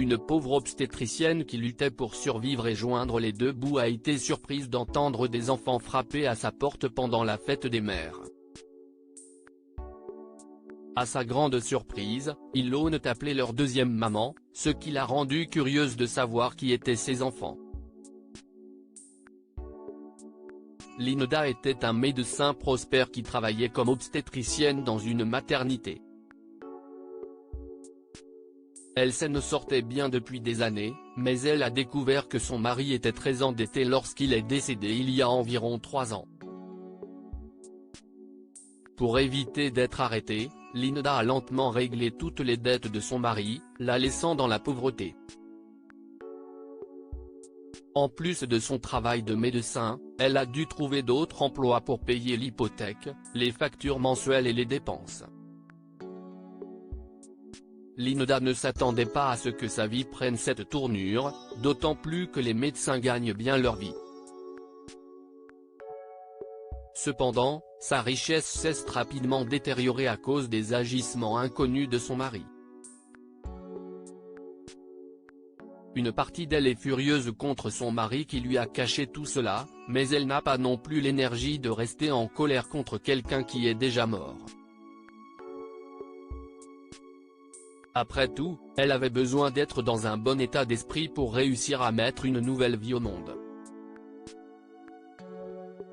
Une pauvre obstétricienne qui luttait pour survivre et joindre les deux bouts a été surprise d'entendre des enfants frapper à sa porte pendant la fête des mères. À sa grande surprise, ils l'ont appelée leur deuxième maman, ce qui l'a rendue curieuse de savoir qui étaient ses enfants. Linda était un médecin prospère qui travaillait comme obstétricienne dans une maternité. Elle s'en sortait bien depuis des années, mais elle a découvert que son mari était très endetté lorsqu'il est décédé il y a environ 3 ans. Pour éviter d'être arrêtée, Linda a lentement réglé toutes les dettes de son mari, la laissant dans la pauvreté. En plus de son travail de médecin, elle a dû trouver d'autres emplois pour payer l'hypothèque, les factures mensuelles et les dépenses. Linda ne s'attendait pas à ce que sa vie prenne cette tournure, d'autant plus que les médecins gagnent bien leur vie. Cependant, sa richesse s'est rapidement détériorée à cause des agissements inconnus de son mari. Une partie d'elle est furieuse contre son mari qui lui a caché tout cela, mais elle n'a pas non plus l'énergie de rester en colère contre quelqu'un qui est déjà mort. Après tout, elle avait besoin d'être dans un bon état d'esprit pour réussir à mettre une nouvelle vie au monde.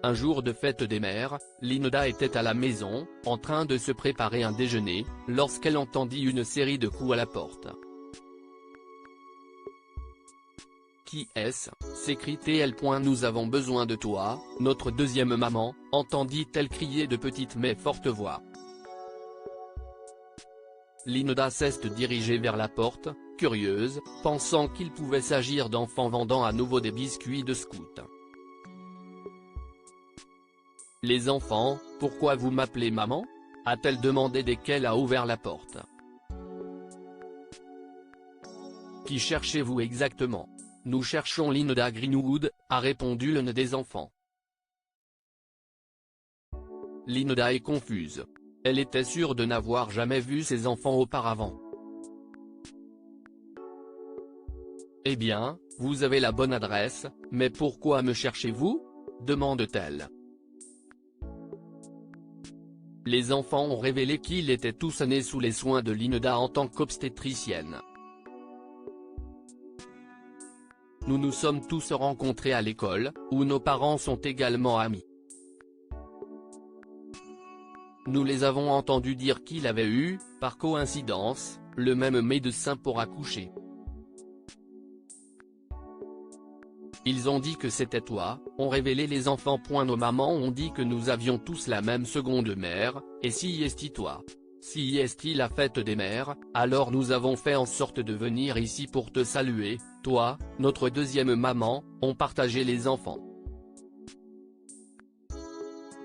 Un jour de fête des mères, Linda était à la maison, en train de se préparer un déjeuner, lorsqu'elle entendit une série de coups à la porte. « Qui est-ce » s'écrie-t-elle. « Nous avons besoin de toi, notre deuxième maman », entendit-elle crier de petite mais forte voix. Linda s'est dirigée vers la porte, curieuse, pensant qu'il pouvait s'agir d'enfants vendant à nouveau des biscuits de scout. « Les enfants, pourquoi vous m'appelez maman ?» a-t-elle demandé dès qu'elle a ouvert la porte. « Qui cherchez-vous exactement ? » « Nous cherchons Linda Greenwood », a répondu l'un des enfants. Linda est confuse. Elle était sûre de n'avoir jamais vu ses enfants auparavant. « Eh bien, vous avez la bonne adresse, mais pourquoi me cherchez-vous » demande-t-elle. Les enfants ont révélé qu'ils étaient tous nés sous les soins de Linda en tant qu'obstétricienne. « Nous nous sommes tous rencontrés à l'école, où nos parents sont également amis. Nous les avons entendus dire qu'il avait eu, par coïncidence, le même médecin pour accoucher. Ils ont dit que c'était toi, » ont révélé les enfants. « Nos mamans ont dit que nous avions tous la même seconde mère, et si est-il toi ? Si est-il la fête des mères, alors nous avons fait en sorte de venir ici pour te saluer, toi, notre deuxième maman », ont partagé les enfants.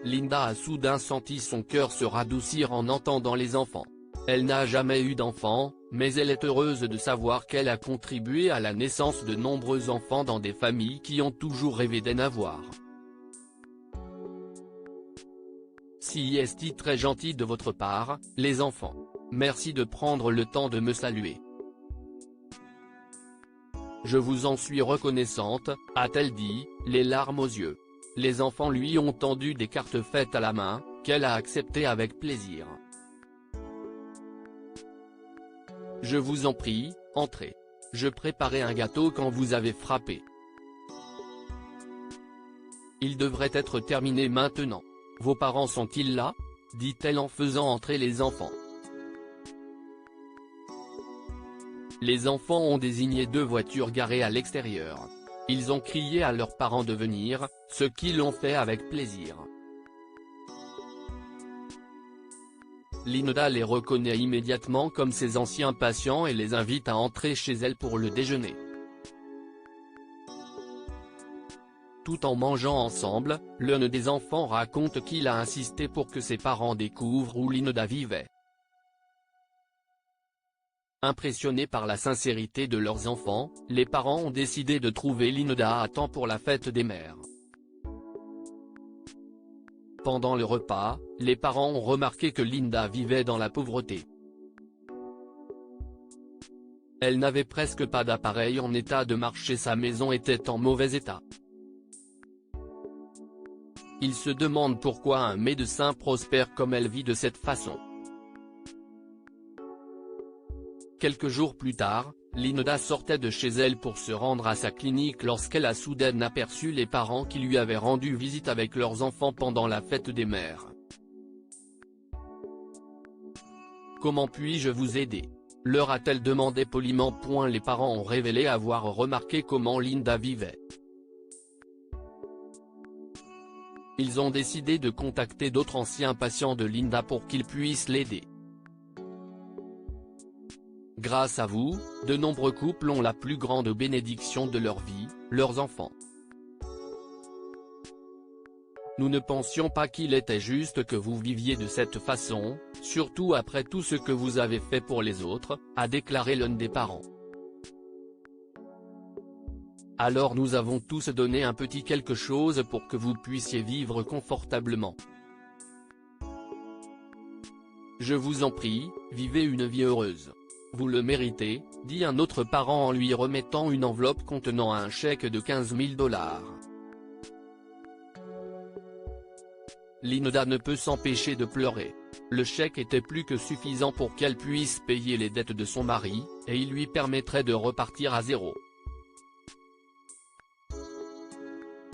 Linda a soudain senti son cœur se radoucir en entendant les enfants. Elle n'a jamais eu d'enfant, mais elle est heureuse de savoir qu'elle a contribué à la naissance de nombreux enfants dans des familles qui ont toujours rêvé d'en avoir. Si est très gentil de votre part, les enfants. Merci de prendre le temps de me saluer. Je vous en suis reconnaissante, a-t-elle dit, les larmes aux yeux. Les enfants lui ont tendu des cartes faites à la main, qu'elle a acceptées avec plaisir. Je vous en prie, entrez. Je préparais un gâteau quand vous avez frappé. Il devrait être terminé maintenant. Vos parents sont-ils là ? dit-elle en faisant entrer les enfants. Les enfants ont désigné 2 voitures garées à l'extérieur. Ils ont crié à leurs parents de venir, ce qu'ils ont fait avec plaisir. Linda les reconnaît immédiatement comme ses anciens patients et les invite à entrer chez elle pour le déjeuner. Tout en mangeant ensemble, l'un des enfants raconte qu'il a insisté pour que ses parents découvrent où Linda vivait. Impressionnés par la sincérité de leurs enfants, les parents ont décidé de trouver Linda à temps pour la fête des mères. Pendant le repas, les parents ont remarqué que Linda vivait dans la pauvreté. Elle n'avait presque pas d'appareil en état de marche et sa maison était en mauvais état. Il se demande pourquoi un médecin prospère comme elle vit de cette façon. Quelques jours plus tard, Linda sortait de chez elle pour se rendre à sa clinique lorsqu'elle a soudain aperçu les parents qui lui avaient rendu visite avec leurs enfants pendant la fête des mères. « Comment puis-je vous aider ?» leur a-t-elle demandé poliment. Les parents ont révélé avoir remarqué comment Linda vivait. Ils ont décidé de contacter d'autres anciens patients de Linda pour qu'ils puissent l'aider. Grâce à vous, de nombreux couples ont la plus grande bénédiction de leur vie, leurs enfants. Nous ne pensions pas qu'il était juste que vous viviez de cette façon, surtout après tout ce que vous avez fait pour les autres, a déclaré l'un des parents. Alors nous avons tous donné un petit quelque chose pour que vous puissiez vivre confortablement. Je vous en prie, vivez une vie heureuse. Vous le méritez, dit un autre parent en lui remettant une enveloppe contenant un chèque de 15 000 $. Linda ne peut s'empêcher de pleurer. Le chèque était plus que suffisant pour qu'elle puisse payer les dettes de son mari, et il lui permettrait de repartir à zéro.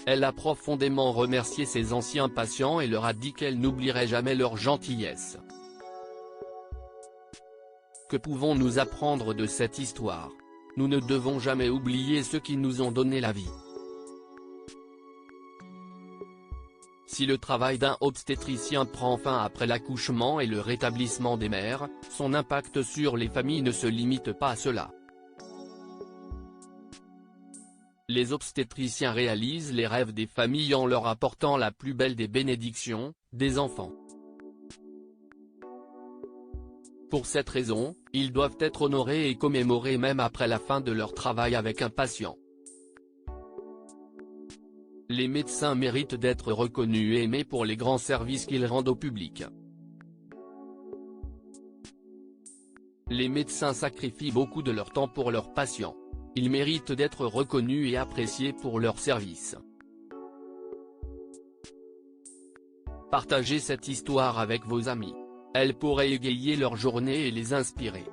Elle a profondément remercié ses anciens patients et leur a dit qu'elle n'oublierait jamais leur gentillesse. Que pouvons-nous apprendre de cette histoire? Nous ne devons jamais oublier ceux qui nous ont donné la vie. Si le travail d'un obstétricien prend fin après l'accouchement et le rétablissement des mères, son impact sur les familles ne se limite pas à cela. Les obstétriciens réalisent les rêves des familles en leur apportant la plus belle des bénédictions, des enfants. Pour cette raison, ils doivent être honorés et commémorés même après la fin de leur travail avec un patient. Les médecins méritent d'être reconnus et aimés pour les grands services qu'ils rendent au public. Les médecins sacrifient beaucoup de leur temps pour leurs patients. Ils méritent d'être reconnus et appréciés pour leurs services. Partagez cette histoire avec vos amis. Elle pourrait égayer leur journée et les inspirer.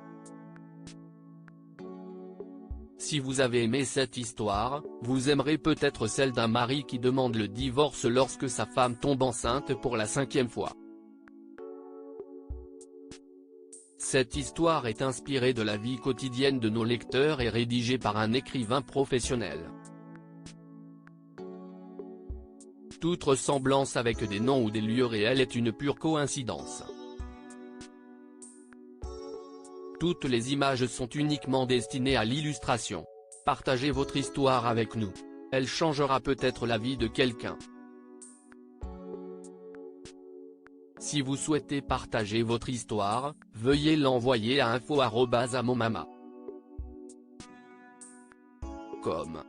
Si vous avez aimé cette histoire, vous aimerez peut-être celle d'un mari qui demande le divorce lorsque sa femme tombe enceinte pour la 5e fois. Cette histoire est inspirée de la vie quotidienne de nos lecteurs et rédigée par un écrivain professionnel. Toute ressemblance avec des noms ou des lieux réels est une pure coïncidence. Toutes les images sont uniquement destinées à l'illustration. Partagez votre histoire avec nous. Elle changera peut-être la vie de quelqu'un. Si vous souhaitez partager votre histoire, veuillez l'envoyer à info@amomama.com.